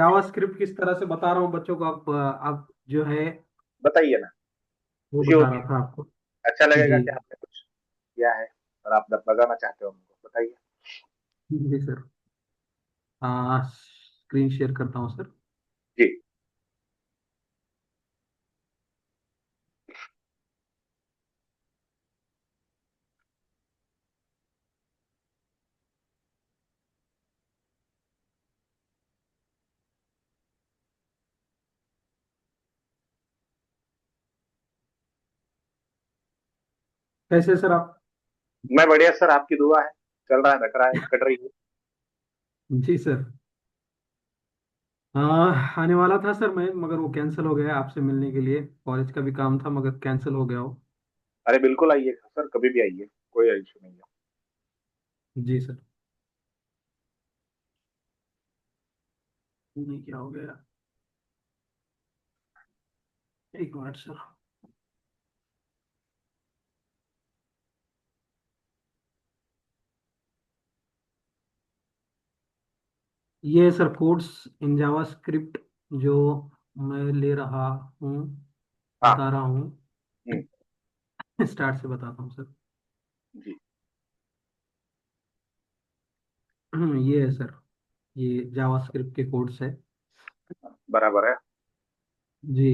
JavaScript किस तरह से बता रहा हूँ बच्चों को, आप जो है बताइए ना, वो खुशी बता होगी। रहा था आपको। अच्छा लगेगा जी कि आपने कुछ किया है और आप बताना चाहते हो हमको, बताइए। जी सर। स्क्रीन शेयर करता हूँ सर। जी। कैसे सर आप? मैं बढ़िया सर, आपकी दुआ है। चल रहा है, रख रहा है, कट रही है। जी सर। आने वाला था सर मैं, मगर वो कैंसिल हो गया आपसे मिलने के लिए। कॉलेज का भी काम था मगर कैंसिल हो गया वो। अरे बिल्कुल आइए सर, कभी भी आइए, कोई इशू नहीं है। जी सर। नहीं, क्या हो गया? एक मिनट सर। ये सर कोड्स इन जावास्क्रिप्ट जो मैं ले रहा हूँ, हाँ। बता रहा हूँ। हम्म। स्टार्ट से बताता हूँ सर। जी। ये है सर, ये जावास्क्रिप्ट के कोड्स है। बराबर है। जी।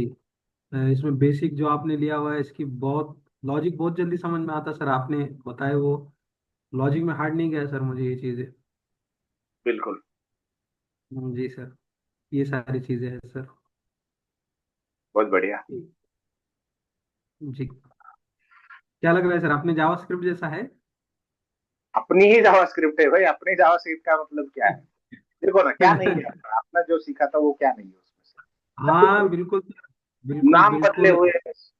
इसमें बेसिक जो आपने लिया हुआ है इसकी बहुत लॉजिक बहुत जल्दी समझ में आता है सर। आपने बताया वो लॉजिक में हार्ड नहीं गया सर मुझे ये चीज़ें। बिल्कुल। जी सर। ये सारी चीज़ें हैं सर। बहुत बढ़िया। जी। क्या लग रहा है सर, आपने जावास्क्रिप्ट जैसा है? अपनी ही जावास्क्रिप्ट है भाई, अपनी जावास्क्रिप्ट का मतलब क्या है? देखो ना, क्या नहीं है, आपने जो सीखा था वो क्या नहीं है उसमें से? सब कुछ हाँ वही, बिल्कुल सर, बिल्कुल नाम बदले बिल्कुल। हुए हैं बस,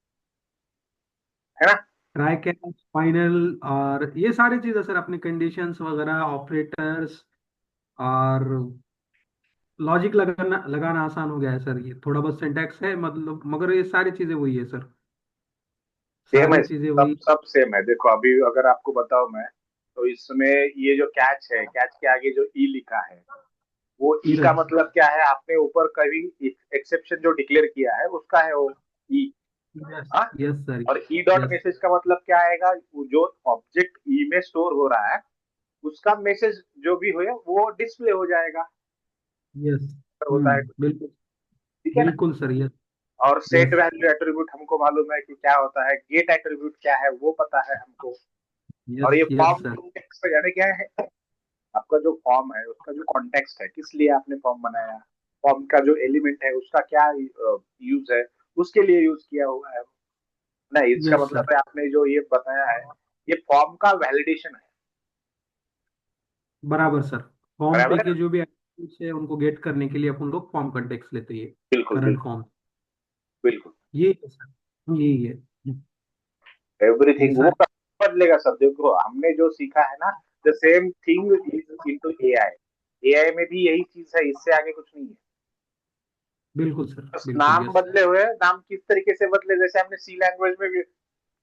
है ना? ट्राई कैच, फाइनल, और ये सारी चीज़ें सर, अपने कंडीशंस वगैरह, ऑपरेटर्स, और लॉजिक लगाना लगाना आसान हो गया है सर। ये थोड़ा बहुत सिंटैक्स है मतलब, मगर ये सारी चीज़ें वही है सर। सेम है, सारी चीज़ें सब वही। सब सेम है। देखो अभी अगर आपको बताऊं मैं, तो इसमें ये जो कैच है, कैच के आगे जो ई लिखा है, वो ई का इरर। मतलब क्या है? आपने ऊपर कभी एक्सेप्शन जो डिक्लेयर किया है उसका है वो ई। यस। हाँ। Yes sir. और ई डॉट यस। मैसेज का मतलब क्या आएगा? वो जो ऑब्जेक्ट ई में स्टोर हो रहा है, उसका मैसेज जो भी हो वो डिस्प्ले हो जाएगा। यस। होता है, बिल्कुल। ठीक है ना? बिल्कुल सर। यस। और सेट यस। वैल्यू एट्रीब्यूट हमको मालूम है कि क्या होता है, गेट एट्रीब्यूट क्या है वो पता है हमको। और यस। ये यस फॉर्म सर। कॉन्टेक्स्ट यानी क्या है? आपका जो फॉर्म है उसका जो कॉन्टेक्स्ट है, किस लिए आपने फॉर्म बनाया, फॉर्म का जो एलिमेंट है उसका क्या यूज है, उसके लिए यूज किया हुआ है। नहीं, इसका यस सर। मतलब है आपने जो ये बताया है, ये फॉर्म का वैलिडेशन है। बराबर सर। फॉर्म पे बराबर है के ना? जो भी एट्रिब्यूट्स है उनको गेट करने के लिए अपन लोग फॉर्म कंटेक्स्ट लेते हैं। बिल्कुल करंट बिल्कुल। फॉर्म। बिल्कुल। ये है सर, यही है। ये एवरीथिंग वो सारी। बदलेगा सर। देखो हमने जो सीखा है ना, the same thing is into AI. AI में भी यही चीज है, इससे आगे कुछ नहीं है। बिल्कुल सर, बस बिल्कुल। नाम यस। बदले हुए, नाम किस तरीके से बदले, जैसे हमने सी लैंग्वेज में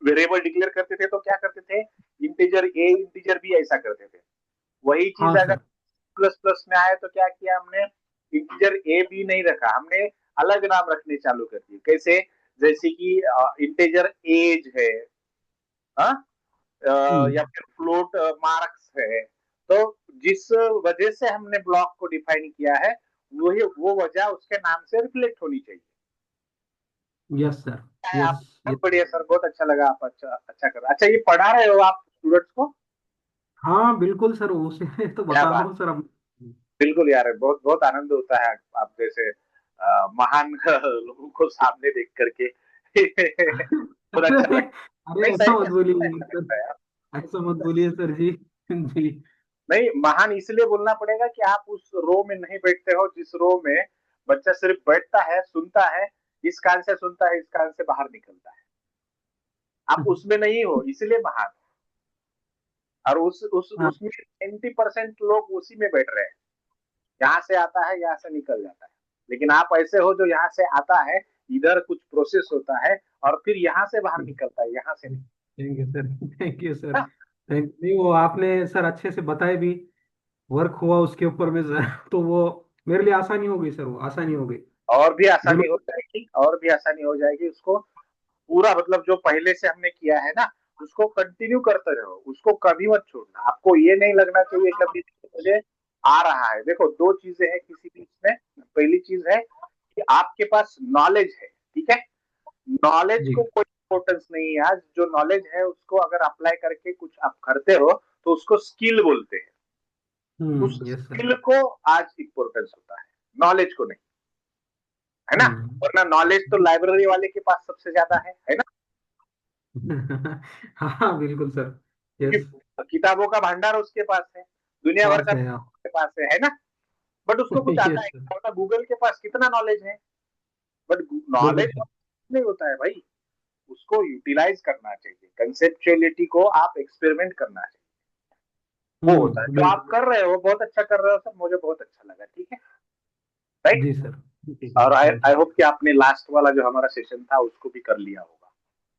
वेरिएबल डिक्लेयर करते थे तो क्या करते थे? इंटीजर ए, इंटीजर बी, ऐसा करते थे। वही चीज हाँ अगर सर। प्लस प्लस में आए तो क्या किया हमने? इंटीजर ए बी नहीं रखा हमने, अलग नाम रखने चालू कर दिए। कैसे? जैसे कि इंटीजर एज है, हाँ, या हम्म। फिर फ्लोट मार्क्स है। तो जिस वजह से हमने ब्लॉक को डिफाइन किया है, वही वो वजह उसके नाम से रिफ्लेक्ट होनी चाहिए। Yes sir. है आप? यस। बहुत यस। बढ़िया सर, बहुत अच्छा लगा, आप अच्छा अच्छा कर। अच्छा, ये पढ़ा रहे हो आप स्टूडेंट्स को? हाँ बिल्कुल सर, उसे तो क्या बता रहा बात! हूँ सर अब। बिल्कुल यार, बहुत बहुत आनंद होता है आप जैसे महान लोगों को सामने देख करके। बहुत अच्छा अरे, लगता है। अरे नहीं, सही ऐसा में मत अच्छा बोलिए लगता है सर। यार। ऐसा मत बोलिए सर जी। जी। नहीं, महान इसलिए बोलना पड़ेगा कि आप उस रो में नहीं बैठते हो जिस रो में बच्चा सिर्फ बैठता है, सुनता है, इस कान से सुनता है, इस कान से बाहर निकलता है। आप उसमें नहीं हो, इसलिए महान हो। और उस हाँ। उसमें 90% लोग उसी में बैठ रहे हैं। यहाँ से आता है, यहाँ से निकल जाता है। लेकिन आप ऐसे हो जो यहाँ से आता है, इधर कुछ प्रोसेस होता है, और फिर यहाँ से बाहर निकलता है, यहाँ से नहीं। Thank you sir. Thank you sir. हाँ? थैंक नहीं, वो आपने सर अच्छे से बताए भी। वर्क हुआ उसके ऊपर में सर। तो वो मेरे लिए आसानी हो गई सर, वो आसानी हो गई। और भी जो आसानी मैं हो जाएगी, और भी आसानी हो जाएगी। उसको पूरा मतलब जो पहले से हमने किया है ना, उसको कंटिन्यू करते रहो, उसको कभी मत छोड़ना। आपको ये नहीं लगना चाहिए कभी भी मुझे आ रहा है। देखो दो चीजें हैं किसी भी इसमें। पहली चीज है कि आपके पास नॉलेज है, ठीक है। नॉलेज जी। को कोई इंपॉर्टेंस नहीं है आज। जो नॉलेज है उसको अगर अप्लाई करके कुछ आप करते हो तो उसको स्किल बोलते हैं। उस यस सर। स्किल को आज इम्पोर्टेंस होता है, नॉलेज को नहीं, है ना। हम्म। वरना नॉलेज तो लाइब्रेरी वाले के पास सबसे ज्यादा है ना। हाँ हाँ, बिल्कुल सर। यस। क्योंकि किताबों का भंडार उसके पास है, दुनिया भर पास का है आप। उसके पास है ना। बट उसको कुछ आता यस है सर। क्या? वरना गूगल के पास कितना नॉलेज है, बट बिल्कुल नॉलेज सर। नहीं होता है भाई। उसको यूटिलाइज करना चाहिए, कंसेप्चुअलिटी को आप एक्सपेरिमेंट करना चाहिए। वो होता है जो आप बिल्कुल। कर रहे हो, बहुत अच्छा कर रहे हो सर, मुझे बहुत अच्छा लगा, ठीक है, राइट। जी सर। ठीक है और sir, I thank I you. Hope कि आपने लास्ट वाला जो हमारा सेशन था उसको भी कर लिया होगा,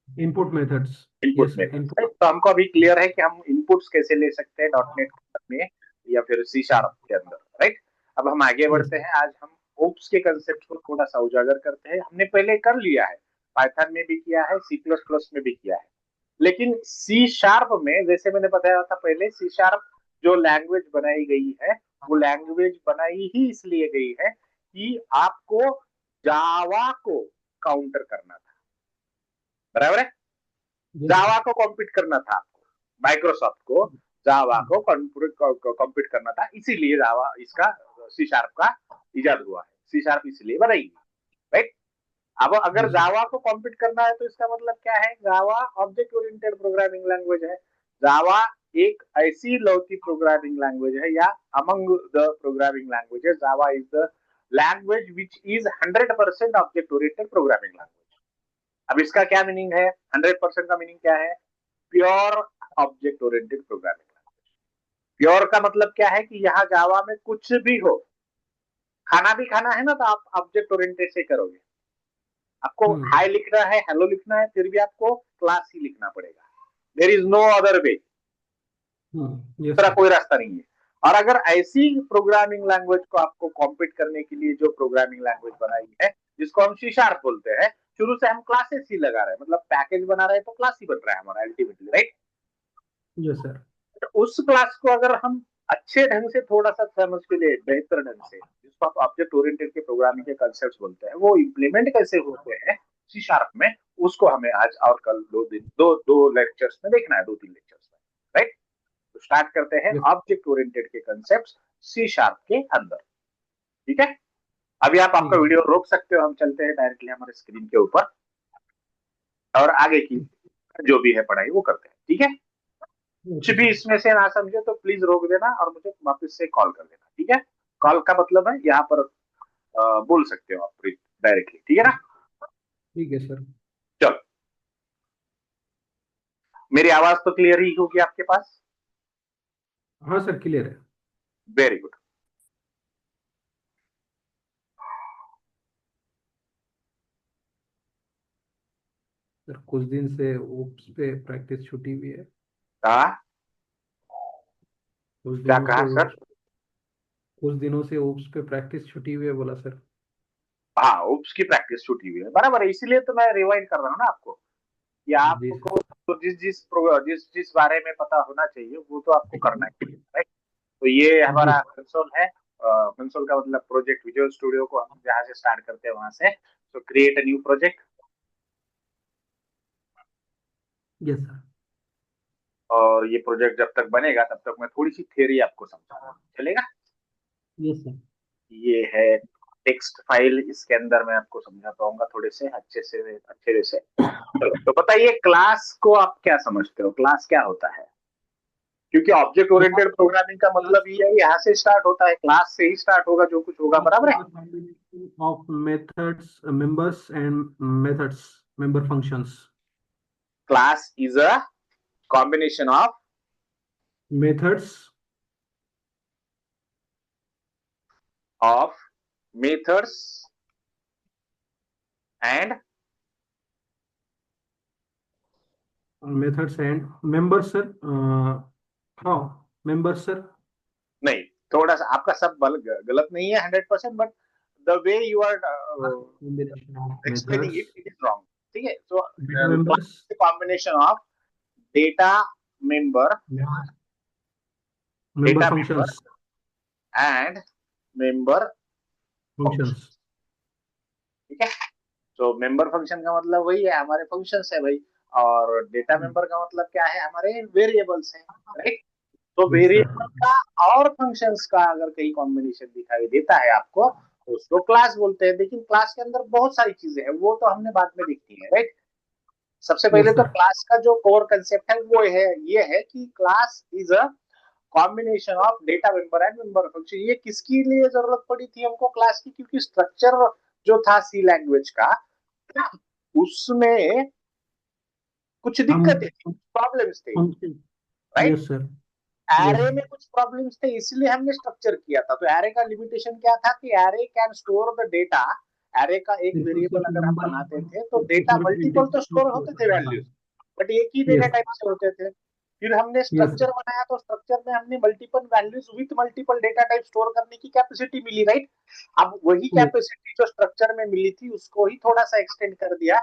input methods. Input yes sir, methods. Input. तो हमको अभी क्लियर है कि हम इनपुट्स कैसे ले सकते हैं डॉट नेट में या फिर सी शार्प के अंदर, राइट। अब हम आगे यस। बढ़ते हैं। आज हम ओप्स के कंसेप्ट को थोड़ा सा उजागर करते हैं। हमने पहले कर लिया है, पाइथन में भी किया है, सी प्लस प्लस में भी किया है। लेकिन सी शार्प में, जैसे मैंने बताया था पहले, सी शार्प जो लैंग्वेज बनाई गई है, वो लैंग्वेज बनाई ही इसलिए गई है कि आपको जावा को काउंटर करना था, बराबर है। यस जावा सर। को कॉम्पीट करना था आपको, माइक्रोसॉफ्ट को जावा को कॉम्पीट करना था। इसीलिए जावा इसका सी शार्प का इजाद हुआ है, सी शार्प इसलिए बनाई, राइट। अब अगर जी सर। जावा को कॉम्पीट करना है तो इसका मतलब क्या है? जावा ऑब्जेक्ट ओरिएंटेड प्रोग्रामिंग लैंग्वेज है। जावा एक ऐसी लौती प्रोग्रामिंग लैंग्वेज है, या among the programming languages Java is the language which is 100% object oriented programming language. अब इसका क्या मीनिंग है? 100% का मीनिंग क्या है? Pure object oriented programming language. Pure का मतलब क्या है कि यहाँ जावा में कुछ भी हो, खाना भी खाना है ना तो आप ऑब्जेक्ट ओरिएंटेड से करोगे। आपको हम्म। हाई लिखना है, हेलो लिखना है, फिर भी आपको क्लास ही लिखना पड़ेगा। There is no other way, yes दूसरा सर। कोई रास्ता नहीं है। और अगर ऐसी प्रोग्रामिंग लैंग्वेज को आपको कॉम्पीट करने के लिए जो प्रोग्रामिंग लैंग्वेज बनाई है, जिसको हम सी शार्प बोलते हैं, शुरू से हम क्लासेस ही लगा रहे हैं, मतलब पैकेज बना रहे हैं, तो क्लास ही बन रहा है हमारा अल्टीमेटली, राइट। Yes sir. उस क्लास को अगर हम अच्छे ढंग से, थोड़ा सा समझ के लिए बेहतर ढंग से, जिसको आप ऑब्जेक्ट ओरिएंटेड के प्रोग्रामिंग के कंसेप्ट बोलते हैं, वो इम्प्लीमेंट कैसे होते हैं सी शार्प में, उसको हमें आज और कल दो दिन दो दो लेक्चर्स में देखना है, दो तीन लेक्चर्स में, राइट। तो स्टार्ट करते हैं यस। ऑब्जेक्ट ओरिएंटेड के कंसेप्ट सी शार्प के अंदर, ठीक है। अभी आप ठीक आपका है वीडियो सर। रोक सकते हो, हम चलते हैं डायरेक्टली हमारे स्क्रीन के ऊपर और आगे की जो भी है पढ़ाई वो करते हैं, ठीक है। कुछ ओके भी सर। इसमें से ना समझे तो प्लीज रोक देना और मुझे वापस से कॉल कर देना, ठीक है। कॉल का मतलब है यहाँ पर बोल सकते हो आप डायरेक्टली, ठीक है ना। ठीक है सर। चलो, मेरी आवाज तो क्लियर ही होगी आपके पास। हाँ सर, क्लियर है। Very good. सर कुछ दिन से ओप्स पे प्रैक्टिस छुट्टी हुई है। हाँ, कुछ क्या दिनों से कहा सर? ओप्स कुछ दिनों से ओप्स पे प्रैक्टिस छुट्टी हुई है, बोला सर। हाँ, ओप्स की प्रैक्टिस छूटी हुई है, बराबर है। इसीलिए तो मैं रिवाइंड कर रहा हूँ ना आपको, कि जी सर। आपको तो जिस जिस बारे में पता होना चाहिए वो तो आपको करना ही है, राइट। तो ये जी हमारा कंसोल है। कंसोल का मतलब प्रोजेक्ट विजुअल स्टूडियो को हम जहाँ से स्टार्ट करते हैं वहां से। तो create a new project. Yes sir. और ये प्रोजेक्ट जब तक बनेगा तब तक मैं थोड़ी सी थियरी आपको समझाऊंगा, चलेगा। Yes sir. ये है टेक्स्ट फाइल, इसके अंदर मैं आपको समझा पाऊंगा थोड़े से अच्छे से। चलो, तो बताइए क्लास को आप क्या समझते हो, क्लास क्या होता है? क्योंकि ऑब्जेक्ट ओरिएंटेड प्रोग्रामिंग का क्लास मतलब ये है, यहाँ से स्टार्ट होता है, क्लास से ही स्टार्ट होगा जो कुछ होगा, बराबर है। Of methods, members and methods, member functions. Class is a combination methods. Of methods and methods and members sir. हाँ, मेंबर्स सर। नहीं, थोड़ा सा आपका सब गलत नहीं है 100%, but the way you are combination of explaining methods, it, it is wrong. ठीक है, so data members, class combination of data member, member data member functions, and member functions. Function. ठीक है, तो मेंबर फंक्शन का मतलब वही है, हमारे फंक्शंस है भाई, और डेटा Hmm. मेंबर का मतलब क्या है, हमारे वेरिएबल्स है, राइट। तो Yes, sir. वेरिएबल का और फंक्शंस का अगर कहीं कॉम्बिनेशन दिखाई देता है आपको, तो उसको क्लास बोलते हैं। लेकिन क्लास के अंदर बहुत सारी चीजें हैं, वो तो हमने बाद में देखी है, राइट। सबसे पहले Yes, तो sir. क्लास का जो कोर कंसेप्ट है वो है, ये है कि class is a combination of data member and member function. ये किसके लिए जरूरत पड़ी थी हमको क्लास की, क्योंकि स्ट्रक्चर जो था सी लैंग्वेज का, उसमें कुछ हम दिक्कतें थी, प्रॉब्लम्स थे, function. Right. Yes, sir. Yes. Array में कुछ प्रॉब्लम्स थे, इसलिए हमने स्ट्रक्चर किया था। तो एरे का लिमिटेशन क्या था कि array can store the data. Array का एक सिर्फ और वेरिएबल सिर्फ अगर हम नंबर, बनाते थे तो सिर्फ और डेटा सिर्फ मल्टीपल तो इंटीजर स्टोर स्टोर होते थे करता था। वैल्यूज, बट एक ही डेटा Yes. टाइप से होते थे। फिर हमने Yes, sir. स्ट्रक्चर बनाया, तो स्ट्रक्चर में हमने multiple values with multiple data type store करने की कैपेसिटी मिली, राइट। अब वही Yes. कैपेसिटी जो स्ट्रक्चर में मिली थी, उसको ही थोड़ा सा एक्सटेंड कर दिया,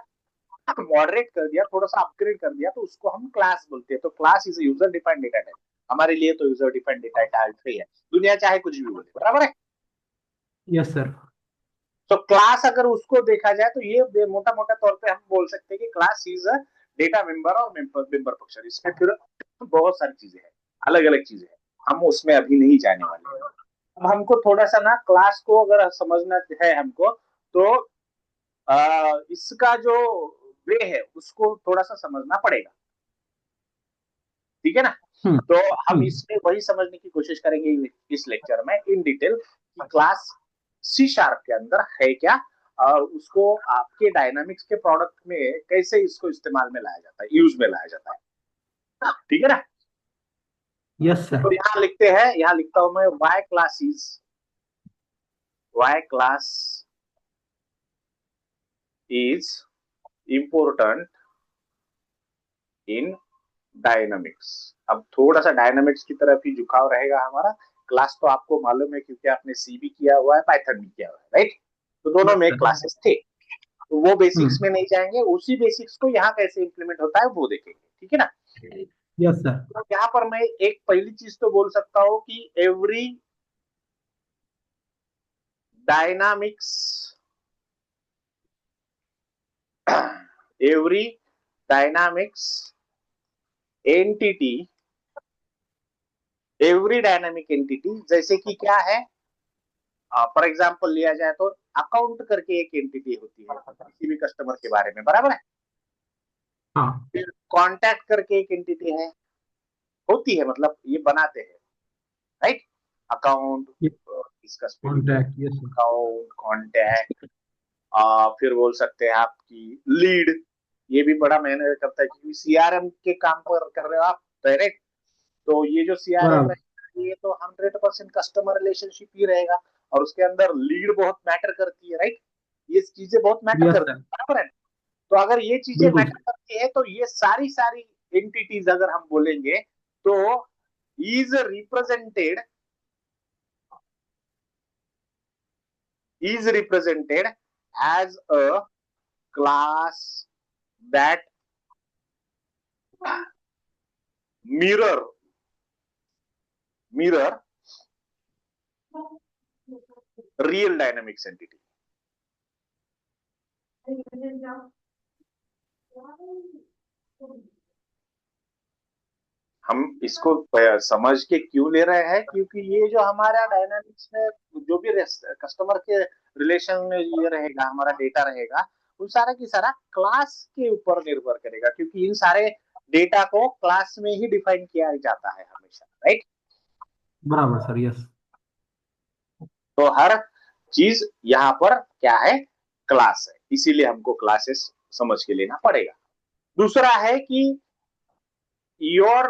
मॉडरेट कर दिया, थोड़ा सा अपग्रेड कर दिया, तो उसको हम क्लास बोलते हैं। तो class is user defined data type. हमारे लिए तो यूजर डिफाइंड डेटा टाइप ही है, दुनिया चाहे कुछ भी बोले, बराबर है। Yes, sir. तो क्लास अगर उसको देखा जाए तो ये मोटा मोटा तौर पे हम बोल सकते हैं कि class is a data member और मेंबर फंक्शन। इसमें फिर बहुत सारी चीजें हैं, अलग अलग चीजें हैं, हम उसमें अभी नहीं जाने वाले हैं। अब हमको थोड़ा सा ना क्लास को अगर समझना है हमको, तो इसका जो वे है उसको थोड़ा सा समझना पड़ेगा, ठीक है ना। Hmm. तो हम Hmm. इसमें वही समझने की कोशिश करेंगे इस लेक्चर में इन डिटेल कि क्लास सी शार्प के अंदर है क्या, और उसको आपके डायनामिक्स के प्रोडक्ट में कैसे इसको इस्तेमाल में लाया जाता है, यूज में लाया जाता है, ठीक है ना। Yes, sir. तो यहाँ लिखते हैं, यहाँ लिखता हूं मैं, why class is important in dynamics. अब थोड़ा सा डायनामिक्स की तरफ ही झुकाव रहेगा हमारा। क्लास तो आपको मालूम है, क्योंकि आपने सी भी किया हुआ है, पाइथन भी किया हुआ है, राइट। तो दोनों Yes, में sir. क्लासेस थे, तो वो बेसिक्स Hmm. में नहीं जाएंगे, उसी बेसिक्स को यहाँ कैसे इंप्लीमेंट होता है वो देखेंगे, ठीक है ना। Yes, sir. तो यहाँ पर मैं एक पहली चीज तो बोल सकता हूँ कि dynamics every dynamics entity every dynamic entity, जैसे कि क्या है, फॉर एग्जाम्पल लिया जाए तो अकाउंट करके एक एंटिटी होती है किसी भी कस्टमर के बारे में, बराबर है। हाँ. फिर कॉन्टैक्ट करके एक एंटिटी है, होती है, मतलब ये बनाते हैं, राइट। Account, Yes. इसका स्पेलिंग क्या है, Contact. Yes, sir. Account, contact, फिर बोल सकते हैं आपकी लीड। ये भी बड़ा मेहनत करता है, क्योंकि सीआरएम के काम पर कर रहे हो आप, डायरेक्ट। तो ये जो सीआरएम बराबर. रहेगा, ये तो 100% कस्टमर रिलेशनशिप ही रहेगा, और उसके अंदर लीड बहुत मैटर करती है, राइट। ये चीजें बहुत मैटर Yes, करती sir. है, बराबर है। तो अगर ये चीजें बिल्कुल मैटर सर. करती है, तो ये सारी सारी एंटिटीज अगर हम बोलेंगे, तो is represented is represented as a class that mirror mirror real dynamics entity। हम इसको समझ के क्यों ले रहे हैं, क्योंकि ये जो हमारा डायनामिक्स में जो भी कस्टमर के रिलेशन में ये रहेगा, हमारा डेटा रहेगा, वो सारा की सारा क्लास के ऊपर निर्भर करेगा, क्योंकि इन सारे डेटा को क्लास में ही डिफाइन किया जाता है हमेशा, राइट। बराबर सर. यस. तो हर चीज यहाँ पर क्या है, क्लास है, इसीलिए हमको क्लासेस समझ के लेना पड़ेगा। दूसरा है कि योर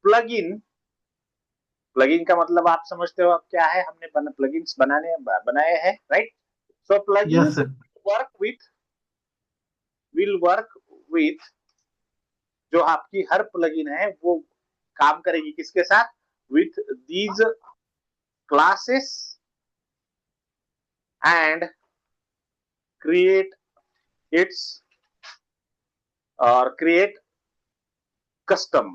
प्लगइन, प्लगइन का मतलब आप समझते हो अब क्या है, हमने प्लगइन्स बनाए हैं, right. So yes plugins sir. Work with will work with जो आपकी हर प्लगइन है वो काम करेगी किसके साथ, with these classes and create its और create custom,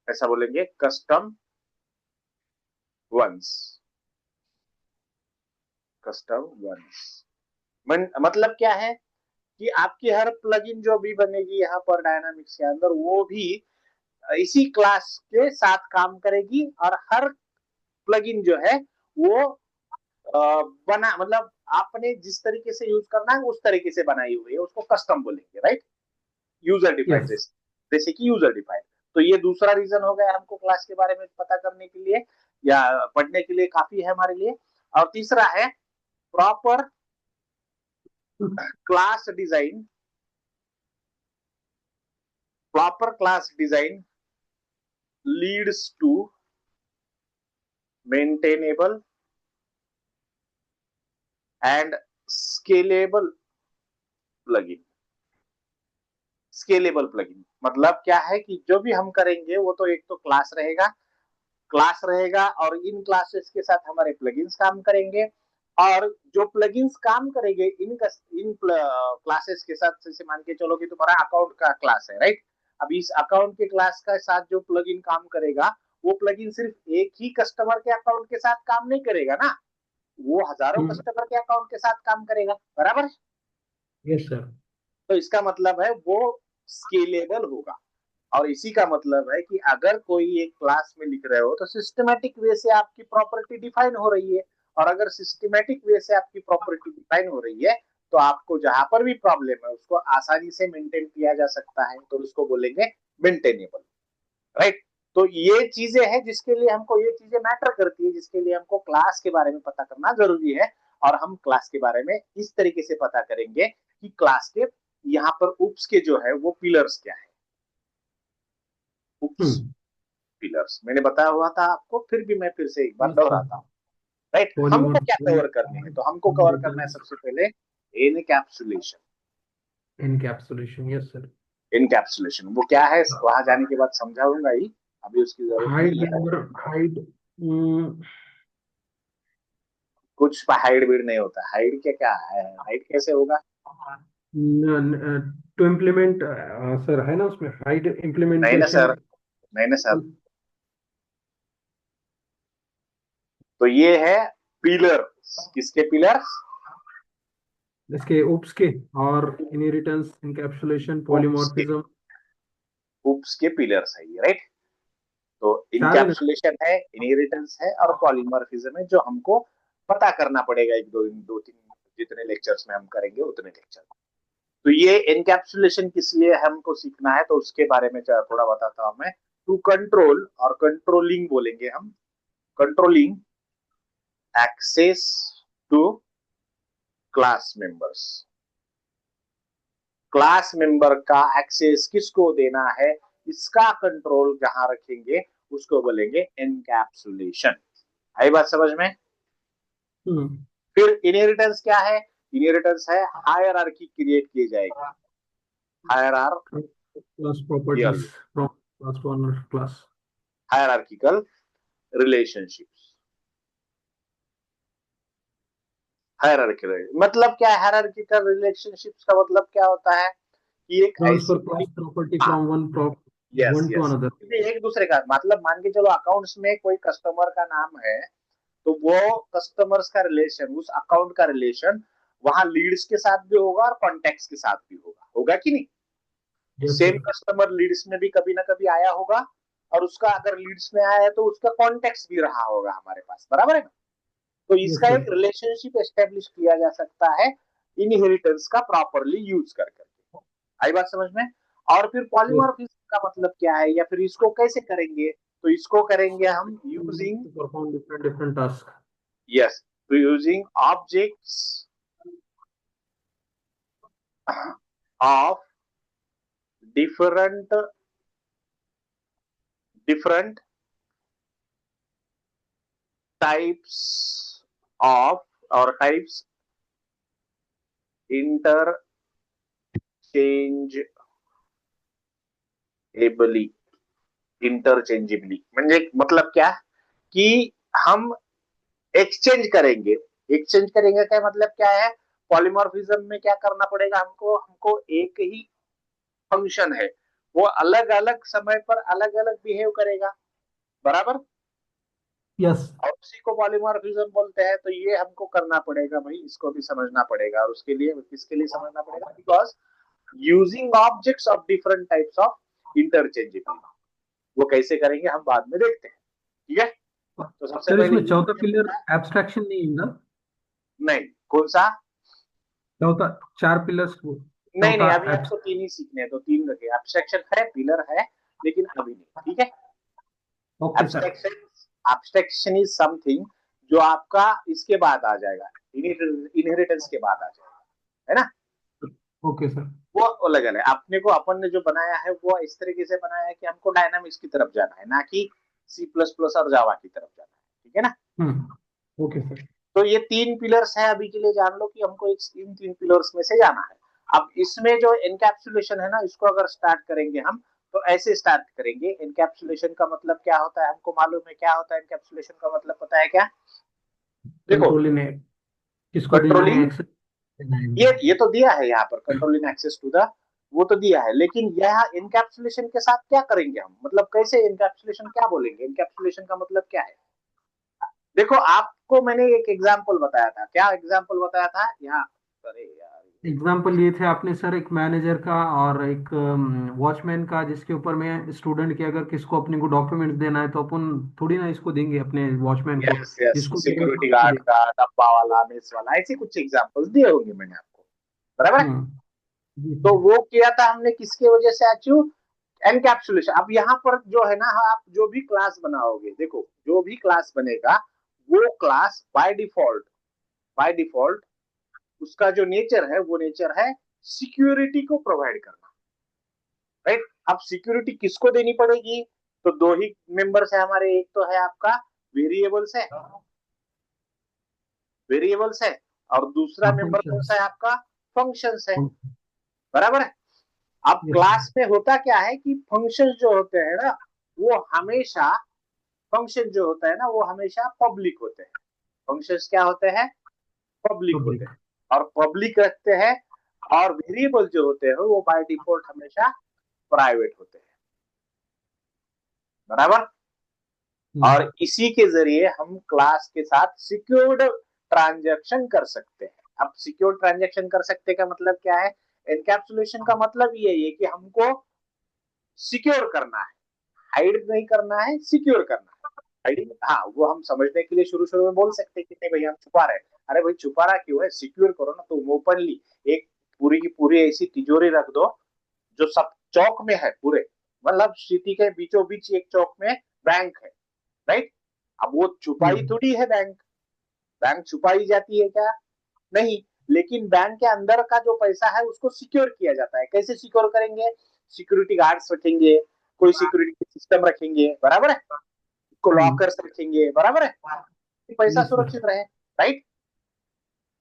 ऐसा बोलेंगे custom ones, custom ones। मतलब क्या है कि आपकी हर प्लगइन जो भी बनेगी यहाँ पर डायनामिक्स के अंदर वो भी इसी क्लास के साथ काम करेगी, और हर प्लगइन जो है वो बना मतलब आपने जिस तरीके से यूज करना है उस तरीके से बनाई हुई है, उसको कस्टम बोलेंगे, राइट। User defined, yes. जैसे कि यूजर डिफाइंड। तो ये दूसरा रीजन हो गया हमको क्लास के बारे में पता करने के लिए या पढ़ने के लिए काफी है हमारे लिए। और तीसरा है proper class design, proper class design leads to maintainable and scalable plugin. Scalable plugin मतलब क्या है कि जो भी हम करेंगे वो तो एक तो क्लास रहेगा और इन क्लासेस के साथ हमारे प्लगइन्स काम करेंगे, और जो प्लगइन्स काम करेंगे इन क्लासेस के साथ, जैसे मान के चलो कि तुम्हारा अकाउंट का क्लास है, राइट। अब इस अकाउंट के क्लास के साथ जो प्लगइन काम करेगा वो प्लगइन सिर्फ एक ही कस्टमर के अकाउंट के साथ काम नहीं करेगा ना, वो हजारों कस्टमर के अकाउंट के साथ काम करेगा, बराबर। Yes sir. तो इसका मतलब है वो स्केलेबल होगा। और इसी का मतलब है कि अगर कोई एक क्लास में लिख रहे हो तो सिस्टमेटिक वे से आपकी प्रॉपर्टी डिफाइन हो रही है, और अगर सिस्टमेटिक वे से आपकी प्रॉपर्टी डिफाइन हो रही है तो आपको जहां पर भी प्रॉब्लम है उसको आसानी से मेंटेन किया जा सकता है, तो उसको बोलेंगे मेंटेनेबल, राइट। तो ये चीजें हैं जिसके लिए हमको ये चीजें मैटर करती है, जिसके लिए हमको क्लास के बारे में पता करना जरूरी है। और हम क्लास के बारे में इस तरीके से पता करेंगे कि क्लास के यहाँ पर उप्स के जो है वो पिलर्स क्या है। उप्स हम्म। पिलर्स मैंने बताया हुआ था आपको, फिर भी मैं फिर से एक बार यस सर। दोहराता हूँ, राइट। हमको क्या पॉलीमॉर्फिज्म, कवर करने है, तो हमको कवर करना है इनहेरिटेंस, सबसे पहले encapsulation. Encapsulation. Yes sir. Encapsulation वो क्या है वहां जाने के बाद समझाऊंगा ही, अभी उसकी जरूरत हाइड नहीं है। और हाइड। कुछ हाइड बीड नहीं होता, हाइड क्या क्या है, हाइड कैसे होगा। टू इम्प्लीमेंट सर, है ना उसमें हाइड नहीं ना इम्प्लीमेंटेशन। सर, नहीं ना सर। तो ये है पिलर, किसके पिलर। इसके उप्स के, और इनहेरिटेंस, इनकैप्सुलेशन, उप्स के, पॉलीमॉर्फिज्म, उप्स के पिलर्स है ये, राइट। तो चार है ना। इनकैप्सुलेशन है, इनहेरिटेंस है और पॉलीमॉर्फिज्म है, जो हमको पता करना पड़ेगा एक दो दो तीन जितने लेक्चर्स में हम करेंगे उतने लेक्चर। तो ये एनकैप्सुलेशन किस लिए हमको सीखना है तो उसके बारे में थोड़ा बताता हूं मैं। टू कंट्रोल और कंट्रोलिंग बोलेंगे हम, controlling access to class members. Class member का एक्सेस किसको देना है, इसका कंट्रोल जहां रखेंगे उसको बोलेंगे एनकैप्सुलेशन। आई बात समझ में। हम्म। फिर इनहेरिटेंस क्या है, इनहेरिटेंस है हायरार्की क्रिएट की जाएगी, class properties hierarchical, from class to another class. Hierarchical relationships. Hierarchical मतलब क्या है, हायरार्किकल रिलेशनशिप्स का मतलब क्या होता है कि एक ऐसी ट्रांसफर कोई, क्लास प्रॉपर्टी हाँ, from yes one two yes, another. एक दूसरे का मतलब मान के चलो अकाउंट्स में कोई कस्टमर का नाम है, तो वो कस्टमर्स का रिलेशन, उस अकाउंट का रिलेशन वहां लीड्स के साथ भी होगा और कॉन्टेक्ट्स के साथ भी होगा, होगा कि नहीं। Yes same sir. Customer leads में भी कभी ना कभी आया होगा, और उसका अगर लीड्स में आया है तो उसका कॉन्टेक्ट भी रहा होगा हमारे पास, बराबर है ना। तो यस इसका सर। एक रिलेशनशिप एस्टेब्लिश किया जा सकता है इनहेरिटेंस का प्रॉपरली यूज कर करके। आई बात समझ में। और फिर यस। पॉलीमॉर्फिज्म का मतलब क्या है या फिर इसको कैसे करेंगे, तो इसको करेंगे हम using, to perform different different task. Yes, तो using objects of different different types of और टाइप्स इंटरचेंजेबली, इंटरचेंजेबली म्हणजे मतलब क्या कि हम एक्सचेंज करेंगे। एक्सचेंज करेंगे क्या मतलब क्या है, पॉलीमॉर्फिज्म में क्या करना पड़ेगा हमको, हमको एक ही फंक्शन है, वो अलग अलग समय पर अलग अलग बिहेव करेगा, बराबर। यस। और उसी को पॉलीमॉर्फिज्म बोलते हैं। तो ये हमको करना पड़ेगा भाई, इसको भी समझना पड़ेगा। और उसके लिए किसके लिए समझना पड़ेगा, because using objects of different types of interchangeable. वो कैसे करेंगे हम बाद में देखते हैं, ठीक है। तो सबसे सर पहले इसमें ये चौथा मुझे पिलर पता है। एब्स्ट्रैक्शन नहीं है ना? नहीं, कौन सा? चौथा, 4 पिलर्स, नहीं नहीं, चौथा अभी एब्स। हमको तीन ही सीखने हैं, तो तीन रखे। एब्स्ट्रैक्शन है, पिलर है, लेकिन अभी नहीं, ठीक है। Okay sir. Abstraction, abstraction is something जो आपका इसके बाद आ जाएगा, इनहेरिटेंस के बाद आ जाएगा, है ना। Okay sir. वो अलग अलग है। अपने को अपन ने जो बनाया है वो इस तरीके से बनाया है कि हमको डायनामिक्स की तरफ जाना है, ना कि सी प्लस प्लस और जावा की तरफ जाना है, ठीक है ना। Okay sir. तो ये तीन पिलर्स है, अभी के लिए जान लो कि हमको इन तीन पिलर्स में से जाना है। अब इसमें जो एनकैप्सुलेशन है ना, इसको अगर स्टार्ट करेंगे हम, तो ऐसे स्टार्ट करेंगे। एनकैप्सुलेशन का मतलब क्या होता है हमको मालूम है, क्या होता है एनकैप्सुलेशन का मतलब, पता है क्या? देखो, कंट्रोल ने किसको देना है कंट्रोलिंग, एक्सेस देना है ये तो दिया है यहाँ पर, कंट्रोलिंग एक्सेस टू द, वो तो दिया है। लेकिन यहाँ एनकैप्सुलेशन के साथ क्या करेंगे हम, मतलब कैसे एनकैप्सुलेशन, क्या बोलेंगे, एनकैप्सुलेशन का मतलब क्या है। देखो, आपको मैंने एक एग्जाम्पल बताया था, क्या एग्जाम्पल बताया था यहाँ, अरे यार, एग्जाम्पल लिए थे आपने सर, एक मैनेजर का और एक वॉचमैन का, जिसके ऊपर में स्टूडेंट के अगर किसको अपने को डॉक्यूमेंट्स देना है तो अपन थोड़ी ना इसको देंगे अपने वॉचमैन को, यस यस, जिसको देना है तो सिक्योरिटी उसको गार्ड देंगे। का, डब्बा वाला, मेस वाला, ऐसे कुछ एग्जाम्पल्स दिए होंगे मैंने आपको, बराबर है। जी तो सर। वो किया था हमने किसके वजह से अचीव, एनकैप्सुलेशन। अब यहाँ पर जो है ना, आप जो भी क्लास बनाओगे, देखो जो भी क्लास बनेगा, वो क्लास बाय डिफॉल्ट उसका जो नेचर है, वो नेचर है सिक्योरिटी को प्रोवाइड करना, राइट। अब सिक्योरिटी किसको देनी पड़ेगी, तो दो ही मेंबर्स है हमारे, एक तो है आपका वेरिएबल्स है, वेरिएबल्स है, और दूसरा हाँ, मेंबर कौन सा फंक्शंस। है आपका, फंक्शंस है, बराबर है। अब यस सर। क्लास में होता क्या है कि फंक्शन जो होते हैं ना, वो हमेशा, फंक्शन जो होता है ना वो हमेशा पब्लिक होते हैं। फंक्शंस क्या होते हैं, पब्लिक होते पब्लिक। हैं, और पब्लिक रखते हैं। और वेरिएबल जो होते हैं वो बाय डिफॉल्ट हमेशा प्राइवेट होते हैं, बराबर। और इसी के जरिए हम क्लास के साथ सिक्योर्ड ट्रांजैक्शन कर सकते हैं। अब सिक्योर ट्रांजैक्शन कर सकते का मतलब क्या है, एनकैप्सुलेशन का मतलब ये है कि हमको सिक्योर करना है, हाइड नहीं करना है, सिक्योर करना है। हाइडिंग, हाँ, वो हम समझने के लिए शुरू शुरू में बोल सकते हैं कि नहीं भाई हम छुपा रहे हैं। अरे भाई छुपा रहा क्यों है, सिक्योर करो ना। तो ओपनली एक पूरी की पूरी ऐसी तिजोरी रख दो जो सब चौक में है पूरे, मतलब सिटी के बीचों बीच एक चौक में बैंक है, राइट। अब वो छुपाई थोड़ी है बैंक, बैंक छुपाई जाती है क्या, नहीं। लेकिन बैंक के अंदर का जो पैसा है उसको सिक्योर किया जाता है। कैसे सिक्योर करेंगे, सिक्योरिटी गार्ड्स रखेंगे, कोई सिक्योरिटी सिस्टम रखेंगे, बराबर है, को लॉकर्स रखेंगे, बराबर है, पैसा यस सर। सुरक्षित रहे, राइट।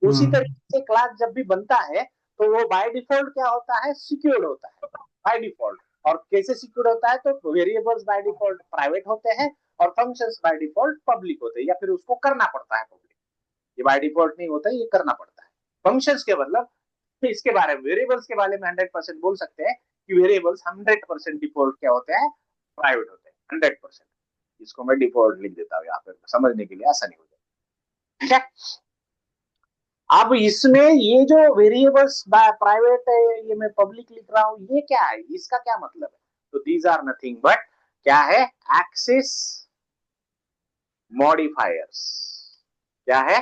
उसी तरीके से क्लास जब भी बनता है तो वो बाय डिफॉल्ट क्या होता है, सिक्योर्ड होता है, बाय डिफॉल्ट। और कैसे सिक्योर्ड होता है, तो वेरिएबल्स बाय डिफॉल्ट प्राइवेट होते हैं, और फंक्शंस बाय डिफॉल्ट पब्लिक होते हैं, या फिर उसको करना पड़ता है पब्लिक। ये बाय डिफॉल्ट नहीं होता, ये करना पड़ता है। फंक्शंस के मतलब, तो इसके बारे में, वेरिएबल्स के बारे में 100% बोल सकते हैं कि वेरिएबल्स 100% डिफॉल्ट क्या होते हैं, प्राइवेट होते हैं, 100%। इसको मैं डिफॉल्ट लिख देता हूँ यहाँ पे, समझने के लिए आसानी हो जाए, ठीक है। अब इसमें ये जो वेरिएबल्स प्राइवेट है, ये मैं पब्लिक लिख रहा हूं, ये क्या है, इसका क्या मतलब है, तो दीज आर नथिंग बट क्या है, एक्सेस मॉडिफायर्स। क्या है,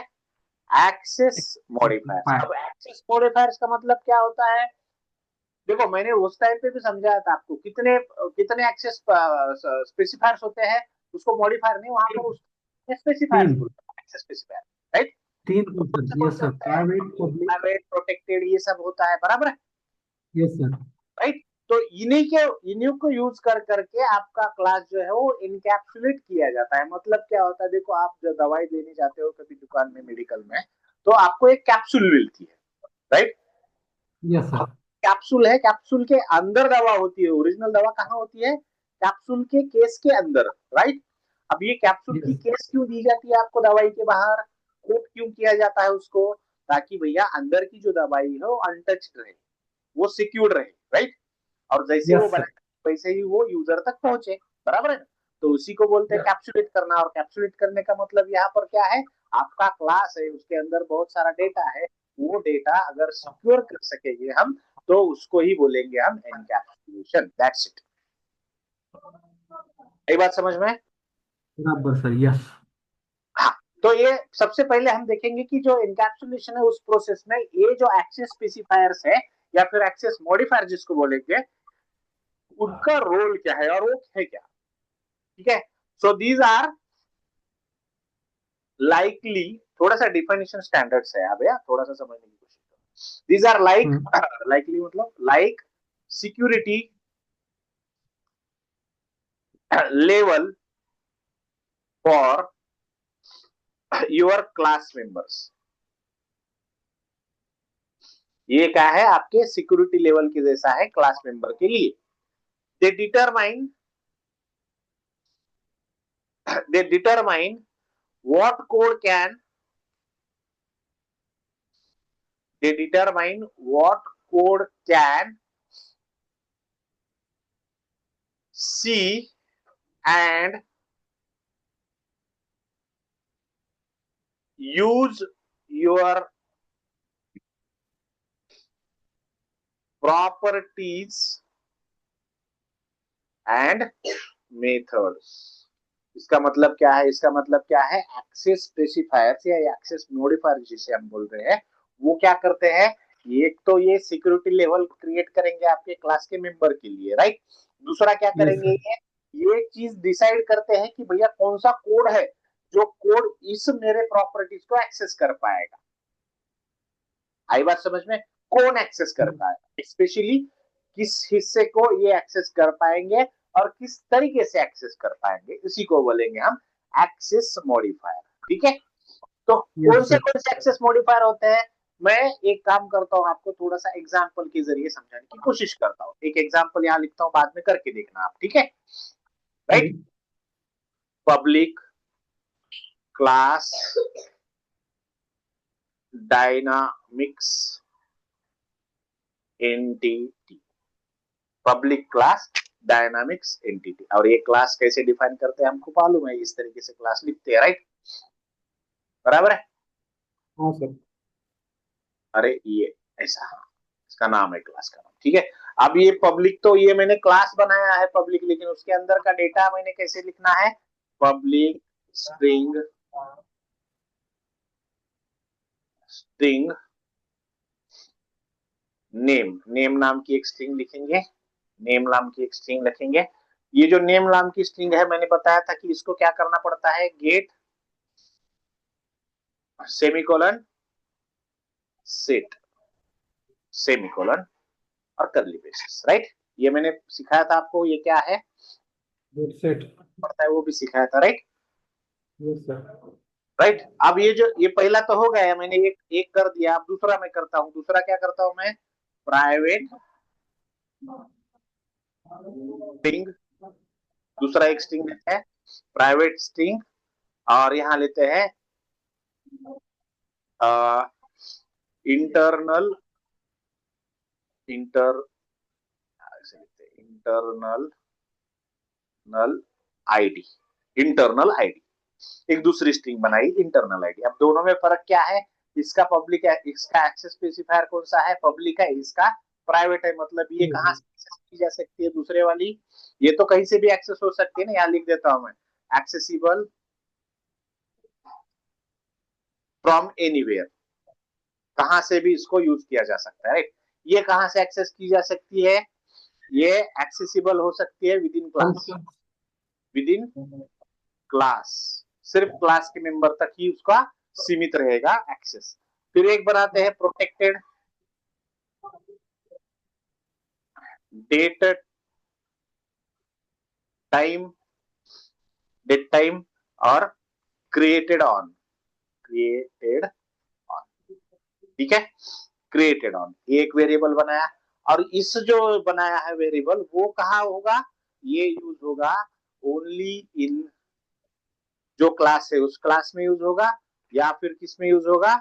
एक्सेस मॉडिफायर्स। अब एक्सेस मॉडिफायर्स का मतलब क्या होता है, देखो मैंने उस टाइम पे भी समझाया था आपको, कितने कितने एक्सेस स्पेसिफायर्स होते हैं, उसको मॉडिफायर नहीं, वहां पर उसको स्पेसिफायर्स तीन। बोलते हैं, एक्सेस स्पेसिफायर, राइट। तीन तो तो सर, कौन यस से सर, होते हैं, private, public, public. Private, protected, ये सब होता है, बराबर है, यस सर। राइट। तो इन्हीं को यूज कर करके आपका क्लास जो है वो इनकैप्सुलेट किया जाता है। मतलब क्या होता है, देखो आप जब दवाई लेने जाते हो कभी दुकान में, मेडिकल में, तो आपको एक कैप्सूल मिलती है, राइट। Yes sir. कैप्सूल है, कैप्सूल के अंदर दवा होती है, ओरिजिनल दवा कहाँ होती है, कैप्सूल के केस के अंदर, राइट। अब ये कैप्सूल की यस। केस क्यों दी जाती है आपको दवाई के बाहर, कोट क्यों किया जाता है उसको, ताकि भैया अंदर की जो दवाई है वो अनटच्ड रहे, वो सिक्योर्ड रहे, राइट। और जैसे वो यस सर। बना वैसे ही वो यूजर तक पहुंचे, बराबर है ना। तो उसी को बोलते हैं कैप्सुलेट करना। और कैप्सुलेट करने का मतलब यहाँ पर क्या है, आपका क्लास है उसके अंदर बहुत सारा डेटा है, वो डेटा अगर सिक्योर कर सकेंगे हम तो उसको ही बोलेंगे हम एनकैप्सुलेशन, दैट्स इट। यही बात समझ में। बराबर सर, यस। हाँ, तो ये सबसे पहले हम देखेंगे कि जो एनकैप्सुलेशन है उस प्रोसेस में ये जो एक्सेस स्पेसिफायर्स है या फिर एक्सेस मॉडिफायर जिसको बोलेंगे, उनका रोल क्या है और वो है क्या। ठीक है, सो दीज आर लाइकली, थोड़ा सा डिफिनेशन स्टैंडर्ड्स है अब, या थोड़ा सा समझने की कोशिश करो। These are like, hmm. Likely मतलब like security level for your class members. ये क्या है, आपके सिक्योरिटी लेवल के जैसा है क्लास मेंबर के लिए। दे determine, they determine what code can, they determine what code can see and use your properties and methods। इसका मतलब क्या है, इसका मतलब क्या है, एक्सेस स्पेसिफायर्स या एक्सेस मॉडिफायर जिसे हम बोल रहे हैं, वो क्या करते हैं, एक तो ये सिक्योरिटी लेवल क्रिएट करेंगे आपके क्लास के मेंबर के लिए, राइट। दूसरा क्या यस करेंगे, सर। ये चीज डिसाइड करते हैं कि भैया कौन सा कोड है जो कोड इस मेरे प्रॉपर्टीज को एक्सेस कर पाएगा। आई बात समझ में, कौन एक्सेस कर पाएगा, स्पेशली किस हिस्से को ये एक्सेस कर पाएंगे और किस तरीके से एक्सेस कर पाएंगे, इसी को बोलेंगे हम एक्सेस मॉडिफायर। ठीक है, तो यस सर। कौन से एक्सेस मॉडिफायर होते हैं, मैं एक काम करता हूं, आपको थोड़ा सा एग्जांपल के जरिए समझाने की कोशिश करता हूं। एक एग्जांपल यहां लिखता हूं, बाद में करके देखना आप, ठीक है, राइट। ठीक। Public class dynamics entity, public class dynamics entity. और ये क्लास कैसे डिफाइन करते हैं हमको मालूम है, इस तरीके से क्लास लिखते हैं, राइट, बराबर है। हाँ सर। अरे ये ऐसा, हाँ, इसका नाम है क्लास का नाम, ठीक है। अब ये पब्लिक, तो ये मैंने क्लास बनाया है पब्लिक, लेकिन उसके अंदर का डेटा मैंने कैसे लिखना है, public string, string name, name नाम की एक स्ट्रिंग लिखेंगे, नेम नाम की एक स्ट्रिंग लिखेंगे। ये जो नेम नाम की स्ट्रिंग है, मैंने बताया था कि इसको क्या करना पड़ता है, गेट सेमीकोलन सेट सेमीकोलन और करली ब्रेसेस, राइट। ये मैंने सिखाया था आपको, ये क्या है गुड सेट। पड़ता है, वो भी सिखाया था, राइट। Yes sir. राइट, अब ये जो ये पहला तो हो गया, मैंने एक एक कर दिया, अब दूसरा मैं करता हूँ। दूसरा क्या करता हूँ मैं, प्राइवेट स्ट्रिंग, दूसरा एक स्ट्रिंग लेते हैं प्राइवेट स्ट्रिंग, और यहाँ लेते हैं इंटरनल, इंटर इंटरनल नल आईडी, इंटरनल आईडी। एक दूसरी स्ट्रिंग बनाई इंटरनल आईडी। अब दोनों में फर्क क्या है, इसका पब्लिक है, इसका एक्सेस स्पेसिफायर कौन सा है, पब्लिक है, इसका प्राइवेट है। मतलब ये कहां से एक्सेस की जा सकती है, दूसरे वाली, ये तो कहीं से भी एक्सेस हो सकती है ना, यहाँ लिख देता हूं मैं, एक्सेसिबल फ्रॉम एनीवेयर, कहां से भी इसको यूज किया जा सकता है, राइट। ये कहां से एक्सेस की जा सकती है, ये एक्सेसिबल हो सकती है विद इन हम क्लास, विद इन क्लास, सिर्फ क्लास के मेंबर तक ही उसका सीमित रहेगा एक्सेस। फिर एक बनाते हैं protected, date time, date time और क्रिएटेड ऑन, क्रिएटेड ऑन, ठीक है, क्रिएटेड ऑन, एक वेरिएबल बनाया। और इस जो बनाया है वेरिएबल वो कहाँ होगा, ये यूज होगा ओनली इन जो क्लास है उस क्लास में यूज होगा, या फिर किस में यूज होगा,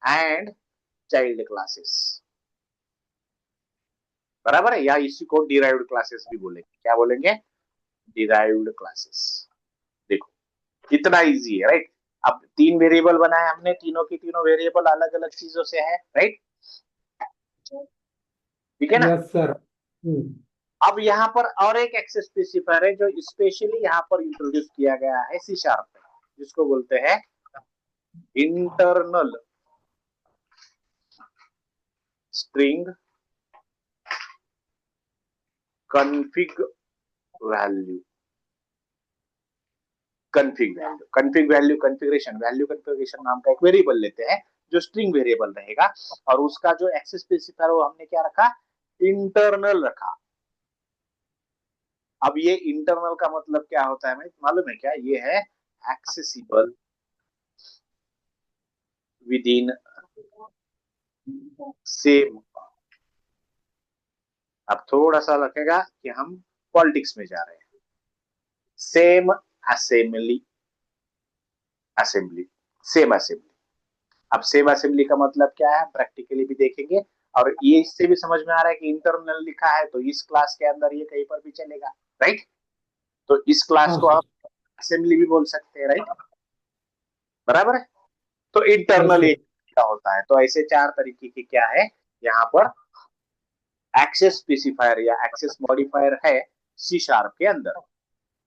एंड चाइल्ड क्लासेस, बराबर है, या इसी को डिराइव्ड क्लासेस भी बोलेंगे, क्या बोलेंगे, डिराइव्ड क्लासेस। देखो कितना इजी है, राइट। अब तीन वेरिएबल बनाए हमने, तीनों की तीनों वेरिएबल अलग अलग चीजों से है, राइट, ठीक है ना। Yes sir. अब यहाँ पर और एक एक्सेस स्पेसिफायर है जो स्पेशली यहाँ पर इंट्रोड्यूस किया गया है सी शार्प में, जिसको बोलते हैं internal string config value. Configuration नाम का एक वेरिएबल लेते हैं जो स्ट्रिंग वेरिएबल रहेगा, और उसका जो एक्सेस स्पेसिफायर वो हमने क्या रखा, इंटरनल रखा। अब ये इंटरनल का मतलब क्या होता है, मालूम है क्या, ये है एक्सेसिबल विद इन सेम। अब थोड़ा सा लगेगा कि हम पॉलिटिक्स में जा रहे हैं। Same assembly, assembly, same assembly. अब सेम असेंबली का मतलब क्या है, प्रैक्टिकली भी देखेंगे, और ये इससे भी समझ में आ रहा है कि इंटरनल लिखा है तो इस क्लास के अंदर ये कहीं पर भी चलेगा, राइट। तो इस क्लास हाँ को सर। आप असेंबली भी बोल सकते हैं, राइट, बराबर है। तो यस इंटरनल सर। क्या होता है, तो ऐसे चार तरीके के क्या है यहाँ पर एक्सेस स्पेसिफायर या एक्सेस मॉडिफायर है सी शार्प के अंदर।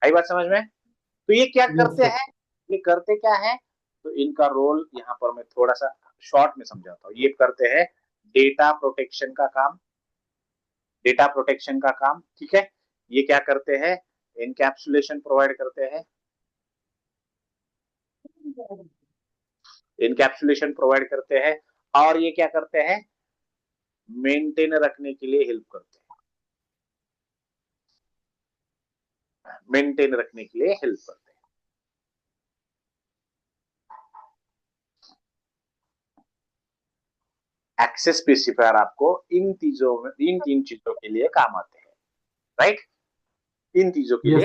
आई बात समझ में। तो ये क्या यस करते सर। हैं, ये करते क्या है, तो इनका रोल यहाँ पर मैं थोड़ा सा शॉर्ट में समझाता हूँ। ये करते हैं डेटा प्रोटेक्शन का काम, डेटा प्रोटेक्शन का काम, ठीक है। ये क्या करते हैं, इनकैप्सुलेशन प्रोवाइड करते हैं, इनकैप्सुलेशन प्रोवाइड करते हैं, और ये क्या करते हैं, मेंटेन रखने के लिए हेल्प करते हैं, मेंटेन रखने के लिए हेल्प करते हैं। एक्सेस स्पेसिफायर आपको इन चीजों में, इन तीन चीजों के लिए काम आते हैं, राइट, इन चीजों के यस।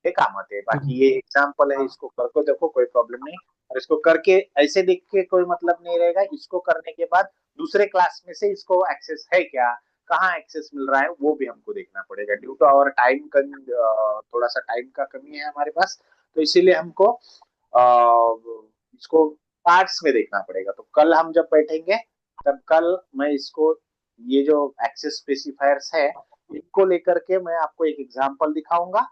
लिए काम आते हैं। बाकी ये एग्जाम्पल है, इसको करके देखो कोई प्रॉब्लम नहीं, और इसको करके ऐसे देख के कोई मतलब नहीं रहेगा। इसको करने के बाद दूसरे क्लास में से इसको एक्सेस है क्या, कहाँ एक्सेस मिल रहा है, वो भी हमको देखना पड़ेगा। ड्यू टू आवर टाइम, थोड़ा सा टाइम का कमी है हमारे पास, तो इसीलिए हमको इसको पार्ट्स में देखना पड़ेगा। तो कल हम जब बैठेंगे तब कल मैं इसको, ये जो एक्सेस स्पेसिफायर्स है इनको लेकर के मैं आपको एक एग्जांपल दिखाऊंगा,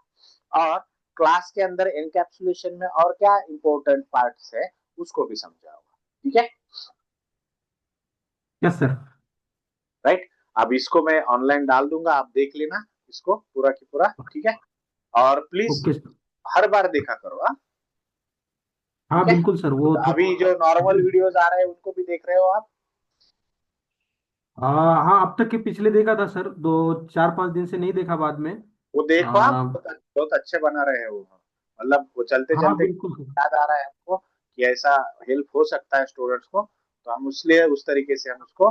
और क्लास के अंदर एनकैप्सुलेशन में और क्या इंपॉर्टेंट पार्ट्स है उसको भी समझाऊंगा, ठीक है, यस सर। राइट। अब इसको मैं ऑनलाइन डाल दूंगा, आप देख लेना इसको पूरा की पूरा, ठीक है, और प्लीज ओके सर। हर बार देखा करो, हाँ, हाँ ठीक है। बिल्कुल सर, वो अभी थोड़ा। जो नॉर्मल वीडियोस आ रहे हैं उनको भी देख रहे हो आप, हाँ, अब तक के पिछले देखा था सर, 2 4 5 दिन से नहीं देखा बाद में। वो देखो आप, आ, बहुत बहुत अच्छे बना रहे हैं वो, मतलब वो चलते हाँ चलते बिल्कुल सर। याद आ रहा है हमको कि ऐसा हेल्प हो सकता है स्टूडेंट्स को, तो हम उसलिए उस तरीके से हम उसको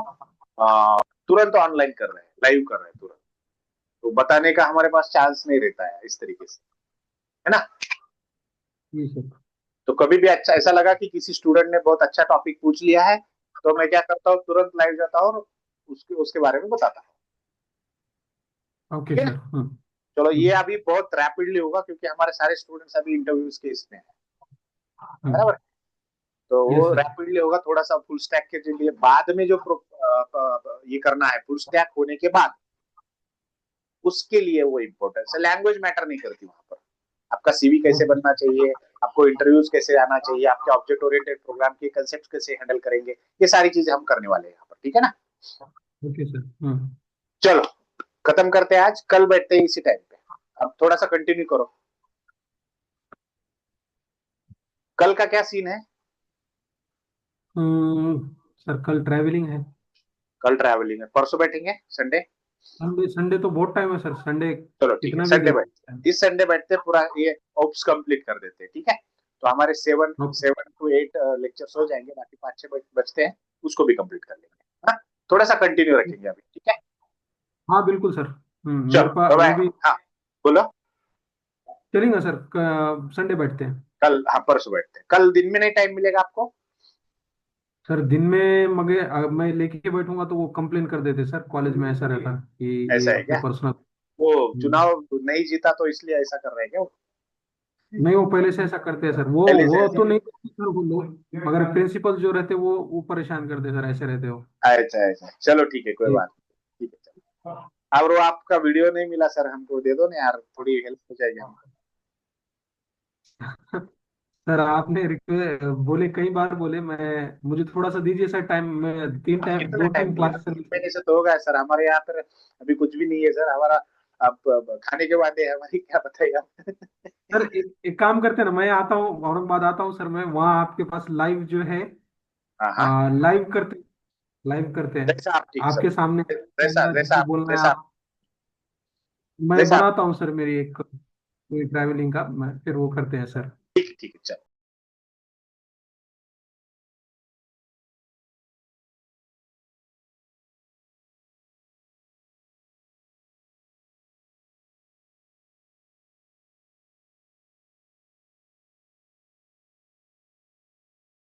तुरंत ऑनलाइन कर रहे हैं, लाइव कर रहे हैं तुरंत। तो बताने का हमारे पास चांस नहीं रहता है इस तरीके से, है ना। जी सर। तो कभी भी अच्छा ऐसा लगा कि किसी स्टूडेंट ने बहुत अच्छा टॉपिक पूछ लिया है, तो मैं क्या करता हूँ, तुरंत लाइव जाता हूँ और उसके उसके बारे में बताता हूँ, ओके ठीक है ना। सर। चलो ये अभी बहुत रैपिडली होगा क्योंकि हमारे सारे स्टूडेंट्स अभी इंटरव्यूज के इसमें है, बराबर। तो वो यस सर। रैपिडली होगा, थोड़ा सा फुल स्टैक के लिए बाद में जो ये करना है फुल स्टैक होने के बाद, उसके लिए वो इम्पोर्टेंस है, लैंग्वेज मैटर नहीं करती वहां पर। आपका सीवी कैसे ओके। बनना चाहिए, आपको इंटरव्यूज कैसे आना चाहिए, आपके ऑब्जेक्ट ओरिएंटेड प्रोग्राम के कंसेप्ट कैसे हैंडल करेंगे, ये सारी चीजें हम करने वाले हैं यहाँ पर, ठीक है ना। Okay sir. चलो खत्म करते हैं, आज कल बैठते हैं इसी टाइम पे। अब थोड़ा सा कंटिन्यू करो, कल का क्या सीन है। सर कल ट्रैवलिंग है। कल ट्रैवलिंग है, परसों बैठेंगे संडे। संडे संडे तो बहुत टाइम है सर, संडे चलो ठीक है, कितना भी संडे देख बैठते सकते हैं। हैं, इस संडे बैठते हैं, पूरा ये ओप्स कंप्लीट कर देते हैं, ठीक है। तो हमारे सेवन ओके। 7 to 8 लेक्चर्स हो जाएंगे, बाकी 5 6 बचते हैं, उसको भी कंप्लीट कर लेंगे, हाँ। थोड़ा सा कंटिन्यू रखेंगे अभी, ठीक है। हाँ बिल्कुल सर। मेरे चलो पास बाय वो बाय। भी हाँ बोलो। चलेंगे सर, संडे बैठते हैं। कल, हाँ परसों बैठते हैं। कल दिन में नहीं टाइम मिलेगा आपको? सर दिन में मगर मैं लेके बैठूंगा तो वो कंप्लेन कर देते सर, कॉलेज में ऐसा रहता कि ऐसा ये है अपने क्या? पर्सनल। वो चुनाव नहीं जीता तो इसलिए ऐसा कर रहे हैं क्या वो? नहीं, वो पहले से ऐसा करते हैं सर, वो पहले से वो ऐसा? तो नहीं करते सर वो लोग, मगर प्रिंसिपल जो रहते वो परेशान करते सर, ऐसे रहते हो। अच्छा अच्छा, चलो ठीक है, कोई जी। बात नहीं, ठीक है चलो। अब वो आपका वीडियो नहीं मिला सर, हमको दे दो ना यार, थोड़ी हेल्प हो जाएगी हमको। सर आपने रिक्वेस्ट बोले, कई बार बोले, मैं मुझे थोड़ा सा दीजिए सर टाइम, मैं तीन अब टाइम कितना दो टाइम तीन मिलेगा? Class sir. 3 महीने से तो होगा सर, हमारे यहाँ पर अभी कुछ भी नहीं है सर हमारा। आप खाने के वादे हैं हमारी, क्या बताइए आप? सर एक काम करते हैं ना, मैं आता हूँ औरंगाबाद, आता हूँ सर, मैं वहाँ आपके पास लाइव जो है, हाँ हाँ, लाइव करते हैं जैसा आप ठीक आपके सब, सामने, जैसा बोलना जैसा जो आप बोलना है जैसा आप आप। मैं जैसा आप बनाता हूँ सर, मेरी एक कोई ट्रैवलिंग का, मैं फिर वो करते हैं सर। ठीक ठीक है, चलो।